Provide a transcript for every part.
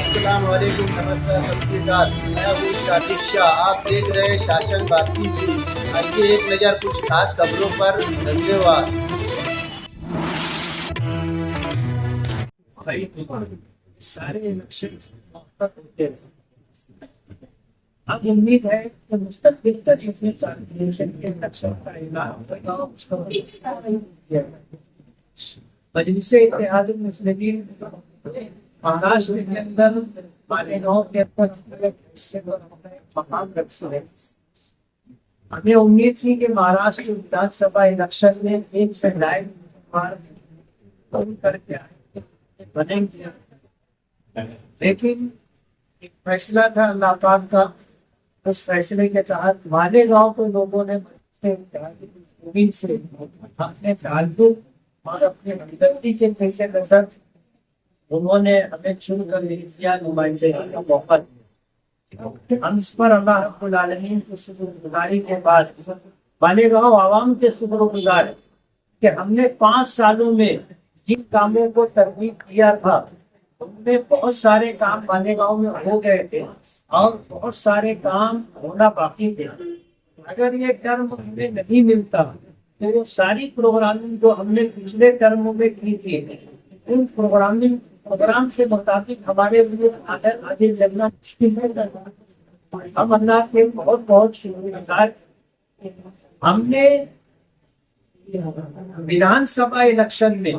السلام علیکم، نمسکار، ست شری اکال۔ میں ہوں شافق شاہ، آپ دیکھ رہے ہیں شاشن بھارتی نیوز۔ آئیے ایک نظر کچھ خاص خبروں پر۔ دھنیہ واد۔ سارے الیکشن ہوتے ہیں۔ اب امید ہے کہ مستقبل طریقے کارپوریشن کے الیکشن کا اعلان ہوگا، اس کو مجلس اتحاد المسلمین مہاراشٹر کے اندر مالیگاؤں کے اندر حصے کو مقام رکھتے ہیں۔ ہمیں امید تھی کہ مہاراشٹر ودھان سبھا الیکشن میں ایک سے ڈھائی امیدوار کر کے آئے بنیں گے، لیکن ایک فیصلہ تھا اللہ پاک کا۔ اس فیصلے کے تحت مالیگاؤں کے لوگوں نے سے اپنے تعلق اور اپنے ہمدردی کے پیش نظر انہوں نے ہمیں چن کر کیا نمائندگی کا موقع دیا۔ ہم اس پر اللہ رب العالمین کی شکر گزاری کے بعد مالیگاؤں عوام کے شکر گزار ہیں کہ ہم نے 5 سالوں میں جن کاموں کو ترغیب کیا تھا ان میں بہت سارے کام مالیگاؤں میں ہو گئے تھے اور بہت سارے کام ہونا باقی تھے۔ اگر یہ ٹرم ہمیں نہیں ملتا تو وہ ساری پروگرامنگ جو ہم نے پچھلے ٹرموں میں کی تھی ان پروگرام کے مطابق ہمارے لیے آگے چلنا مشکل ہے۔ ہم اللہ کے بہت بہت شکر گزار۔ ہم نے ودھان سبھا الیکشن میں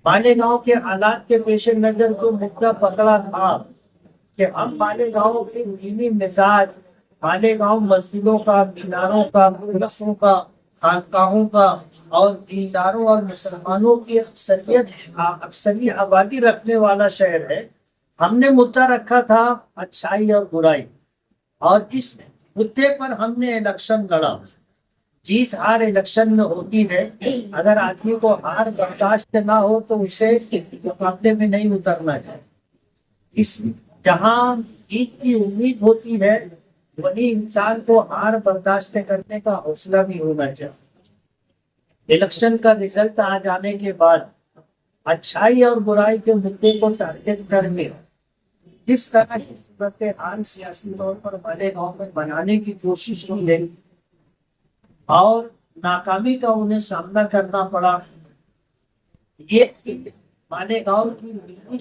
مالیگاؤں کے حالات کے پیش نظر جو مدعا پکڑا تھا کہ ہم مالیگاؤں کے دینی مزاج، مالیگاؤں مسجدوں کا، میناروں کا، مدرسوں کا، خانقاہوں کا اور دینداروں اور مسلمانوں کی اکثری آبادی رکھنے والا شہر ہے۔ ہم نے مدعا رکھا تھا اچھائی اور برائی، اور اس مدعے پر ہم نے الیکشن لڑا۔ جیت ہار الیکشن میں ہوتی ہے، اگر آدمی کو ہار برداشت نہ ہو تو اسے مقابلے میں نہیں اترنا چاہیے۔ جہاں جیت کی امید ہوتی ہے وہی انسان کو ہار برداشت کرنے کا حوصلہ بھی ہونا چاہیے۔ الیکشن کا رزلٹ آ جانے کے بعد اچھائی اور برائی کے مدعے کو ٹارگٹ کرنے جس طرح کی صورتحال سیاسی طور پر مالیگاؤں میں بنانے کی کوشش کی ہے اور ناکامی کا انہیں سامنا کرنا پڑا، یہ مالیگاؤں کی دینی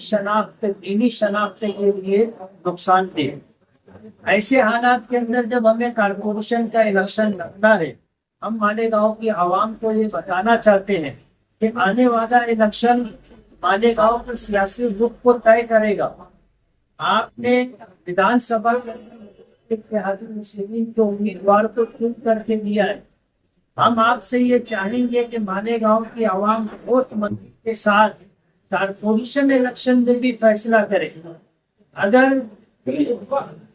شناخت کے لیے نقصان دہ۔ ایسے حالات کے اندر جب ہمیں کارپوریشن کا الیکشن لڑنا ہے، ہم مالیگاؤں کی عوام کو یہ بتانا چاہتے ہیں کہ آنے والا الیکشن مالیگاؤں کے سیاسی رخ کو طے کرے گا۔ آپ نے ودھان سبھا اتحاد المسلمین کے امیدوار کو چن کر کے دیا ہے۔ ہم آپ سے یہ چاہیں گے کہ مالیگاؤں کی عوام ہوش مندی کے ساتھ کارپوریشن الیکشن میں بھی فیصلہ کرے۔ اگر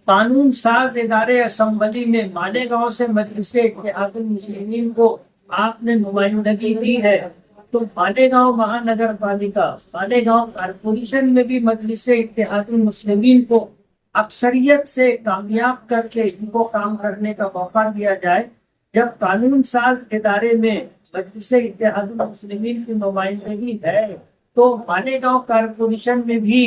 قانون ساز ادارے اسمبلی میں مالیگاؤں سے مجلس اتحاد المسلمین کو آپ نے نمائندگی دی ہے تو مالیگاؤں مہانگر پالیکا، مالیگاؤں کارپوریشن میں بھی مجلس اتحاد المسلمین کو اکثریت سے کامیاب کر کے ان کو کام کرنے کا موقع دیا جائے۔ جب قانون ساز ادارے میں مجلس اتحاد المسلمین کی نمائندگی ہے تو مالیگاؤں کارپوریشن میں بھی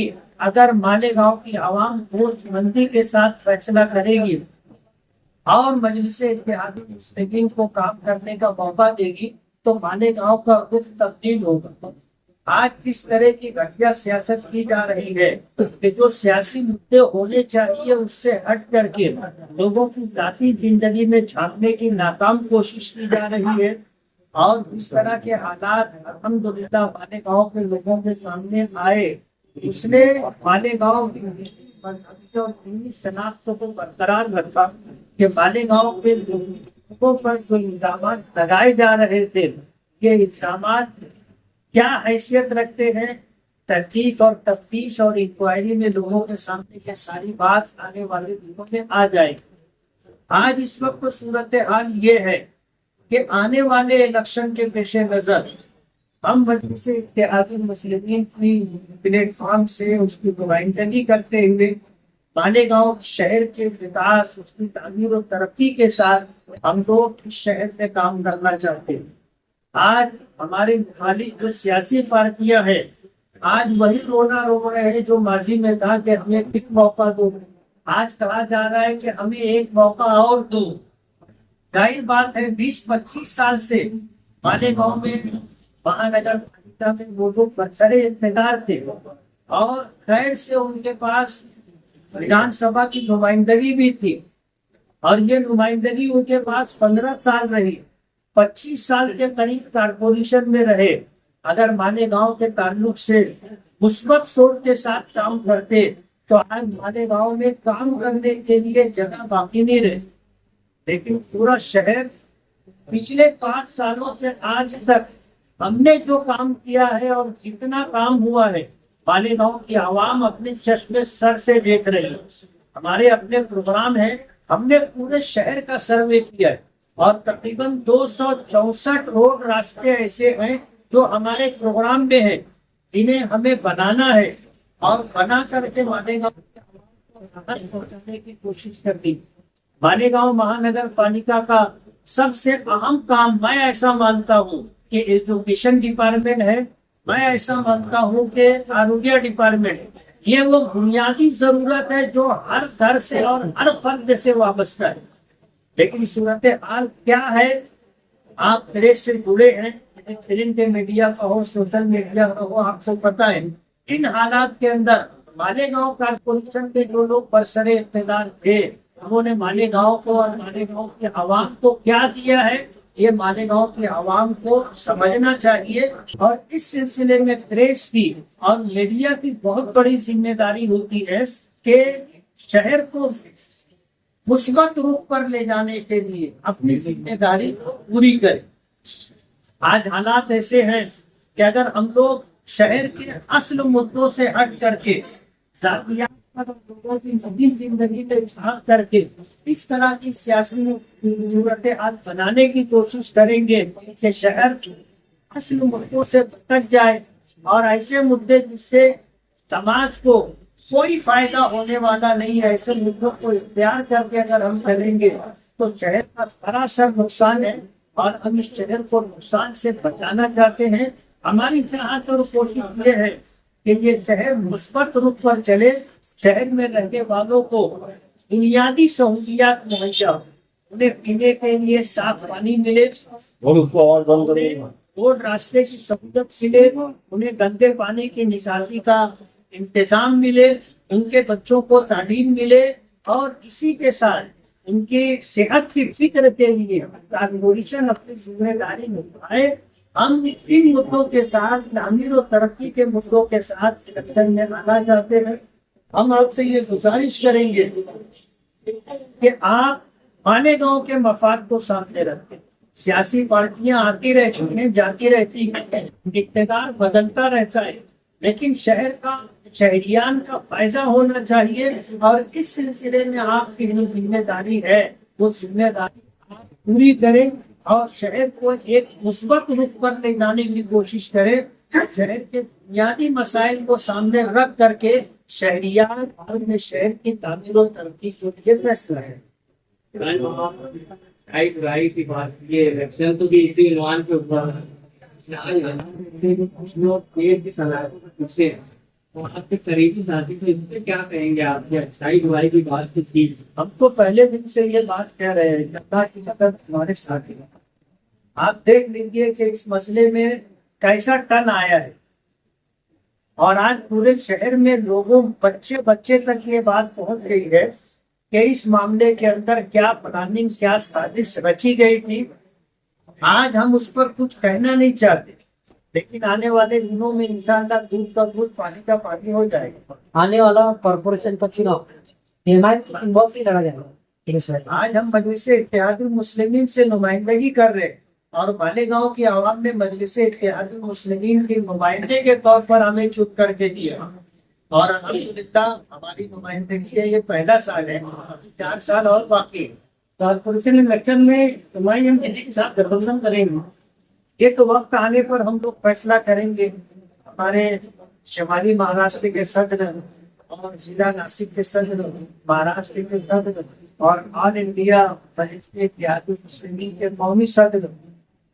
اگر مالیگاؤں کی عوام ہوش مندی کے ساتھ فیصلہ کرے گی اور مجلس اتحاد المسلمین کو کام کرنے کا موقع دے گی تو مالیگاؤں کا رخ تبدیل ہوگا۔ آج جس طرح کی گھٹیا سیاست کی جا رہی ہے کہ جو سیاسی مدعے ہونے چاہیے اس سے ہٹ کر کے لوگوں کی ذاتی زندگی میں جھانکنے کی ناکام کوشش کی جا رہی ہے، اور جس طرح کے حالات الحمدللہ مالیگاؤں کے لوگوں کے سامنے آئے اس نے مالیگاؤں اور دینی شناخت کو برقرار رکھا کہ مالیگاؤں کے لوگوں پر جو الزامات لگائے جا رہے تھے یہ الزامات کیا حیثیت رکھتے ہیں، تحقیق اور تفتیش اور انکوائری میں لوگوں کے سامنے یہ ساری بات آنے والے دنوں میں آ جائے گی۔ آج اس وقت صورتحال یہ ہے کہ آنے والے الیکشن کے پیش نظر ہم مجلس اتحاد المسلمین کی پلیٹ فارم سے اس کی نمائندگی کرتے ہوئے مالیگاؤں شہر کے وکاس، اس کی تعمیر و ترقی کے ساتھ ہم لوگ اس شہر سے کام کرنا چاہتے ہیں۔ آج ہمارے مخالف جو سیاسی پارٹیاں ہیں آج وہی رونا رو رہے ہیں جو ماضی میں کہا کہ ہمیں ایک موقع دو. آج کہا جا رہا ہے کہ ہمیں ایک موقع اور دو. ظاہر بات ہے 20-25 سال سے مالیگاؤں میں مہانگر پالیکا میں وہ لوگ برسرے اقتدار تھے اور خیر سے ان کے پاس ودھان سبھا کی نمائندگی بھی تھی اور یہ نمائندگی ان کے پاس 15 سال رہی. 25 سال کے قریب کارپوریشن میں رہے. اگر مالیگاؤں کے تعلق سے مثبت سوچ کے ساتھ کام کرتے تو آج مالیگاؤں میں کام کرنے کے لیے جگہ باقی نہیں رہی. لیکن پورا شہر پچھلے 5 سالوں سے آج تک ہم نے جو کام کیا ہے اور جتنا کام ہوا ہے مالیگاؤں کی عوام اپنے چشم سر سے دیکھ رہی ہے. ہمارے اپنے پروگرام ہیں, ہم نے پورے شہر کا سروے کیا ہے اور تقریباً 264 روڈ راستے ایسے ہیں جو ہمارے پروگرام میں ہیں جنہیں ہمیں بنانا ہے اور بنا کر کے مالیگاؤں کے عوام کو راحت پہنچانے کی کوشش کرتی. مالیگاؤں مہانگر پالیکا کا سب سے اہم کام میں ایسا مانتا ہوں کہ ایجوکیشن ڈپارٹمنٹ ہے, میں ایسا مانتا ہوں کہ آروگیہ ڈپارٹمنٹ. یہ وہ بنیادی ضرورت ہے جو ہر گھر سے اور ہر فرد سے وابستہ ہے. لیکن صورتحال کیا ہے, آپ پریس سے جڑے ہیں, پرنٹ میڈیا کا ہو, سوشل میڈیا کا ہو, آپ کو پتا ہے ان حالات کے اندر مالیگاؤں کارپوریشن کے جو لوگ برسرے اقتدار تھے انہوں نے مالیگاؤں کو اور مالیگاؤں کے عوام کو کیا دیا ہے یہ مالیگاؤں کے عوام کو سمجھنا چاہیے. اور اس سلسلے میں پریس کی اور میڈیا کی بہت بڑی ذمہ داری ہوتی ہے کہ شہر کو مثبت روپ پر لے جانے کے لیے اپنی ذمہ داری کو پوری کرے. آج حالات ایسے ہیں کہ اگر ہم لوگ شہر کے اصل مدوں سے ہٹ کر کے ذاتیات پر لوگوں کی نجی زندگی میں جھانک کر کے اس طرح کی سیاسی صورتحال بنانے کی کوشش کریں گے کہ شہر اصل مدوں سے بچ جائے اور ایسے مدے جس سے سماج کو کوئی فائدہ ہونے والا نہیں ہے, ایسے مدوں کو اختیار کر کے اگر ہم چلیں گے تو شہر کا سراسر نقصان ہے اور ہم اس شہر کو نقصان سے بچانا چاہتے ہیں. ہماری چاہت اور کوشش یہ ہے کہ یہ شہر مثبت رخ پر چلے, شہر میں رہنے والوں کو بنیادی سہولیات مہیا, انہیں پینے کے لیے صاف پانی ملے, روڈ راستے کی سہولت ملے, انہیں گندے پانی کی نکاسی کا انتظام ملے, ان کے بچوں کو تعلیم ملے اور اسی کے ساتھ ان کی صحت کی فکر کے لیے کارپوریشن اپنی ذمہ داری نبھائے. ہم ان مدوں کے ساتھ تعمیر و ترقی کے مدوں کے ساتھ الیکشن میں آنا چاہتے ہیں. ہم آپ سے یہ گزارش کریں گے کہ آپ مالیگاؤں کے مفاد کو سامنے رکھیں. سیاسی پارٹیاں آتی رہتی ہیں, جاتی رہتی ہیں, اقتدار بدلتا رہتا ہے, لیکن شہر کا شہریان کا فائدہ ہونا چاہیے اور اس سلسلے میں آپ کی جو ذمہ داری ہے وہ ذمہ داری آپ پوری کریں اور شہر کو ایک مثبت رخ پر لے جانے کی کوشش کریں. شہر کے بنیادی مسائل کو سامنے رکھ کر کے شہریان اور میں شہر کی تعمیر و ترقی کے لیے فیصلہ ہے. یہ الیکشن تو بھی اسی عنوان کے اوپر کچھ لوگ پیر کی صلاحیتوں کو پوچھتے ہیں, آپ کے قریبی ساتھی کو اس سے کیا کہیں گے؟ آپ نے اچھائی برائی کی بات کی, ہم تو پہلے دن سے یہ بات کہہ رہے ہیں کہ اللہ کی مدد ہمارے ساتھ ہے. آپ دیکھ لیجیے کہ اس مسئلے میں کیسا ٹن آیا ہے اور آج پورے شہر میں لوگوں بچے تک یہ بات پہنچ گئی ہے کہ اس معاملے کے اندر کیا پلاننگ, کیا سازش رچی گئی تھی. آج ہم اس پر کچھ کہنا نہیں چاہتے, لیکن آنے والے دنوں میں انشاءاللہ دودھ کا دودھ پانی کا پانی ہو جائے گا. آنے والا کارپوریشن کا چناؤ بہت ہی لڑا جائے گا. آج ہم مجلس اتحاد المسلمین سے نمائندگی کر رہے ہیں اور مالیگاؤں کی عوام نے مجلس اتحاد المسلمین کے نمائندے کے طور پر ہمیں چپ کر کے دیا اور الحمدللہ ہماری نمائندگی ہے. یہ پہلا سال ہے, 4 سال اور باقی. کارپوریشن الیکشن میں نمائندگی ہم کسی کے ساتھ گٹھبندھن کریں گے. ایک وقت آنے پر ہم لوگ فیصلہ کریں گے. ہمارے شمالی مہاراشٹر کے صدر اور ضلع ناسک کے صدر, مہاراشٹر کے صدر اور آل انڈیا مجلس اتحاد المسلمین کے قومی صدر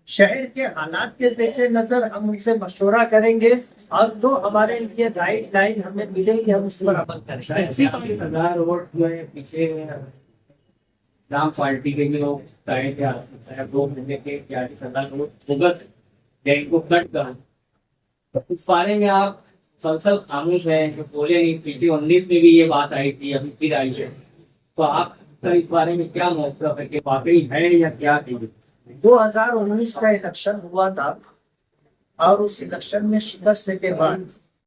شہر کے حالات کے پیش نظر ہم ان سے مشورہ کریں گے اور جو ہمارے لیے گائیڈ لائن ہمیں ملے گی ہم اس پر عمل کریں گے. سردار روڈ جو ہے پیچھے رام پارٹی کے بھی لوگ چاہے کیا دو مہینے کے کیا سردار روڈ بھگت یا ان کو کٹ کرو. اس بارے میں آپ مسلسل خاموش ہیں جو بولے نہیں. PT-19 میں بھی یہ بات آئی تھی ابھی پھر آئی ہے, تو آپ کا اس بارے میں کیا موقف ہے کہ واقعی ہے یا کیا تھی؟ 2019 کا الیکشن ہوا تھا اور اس الیکشن میں شکست کے بعد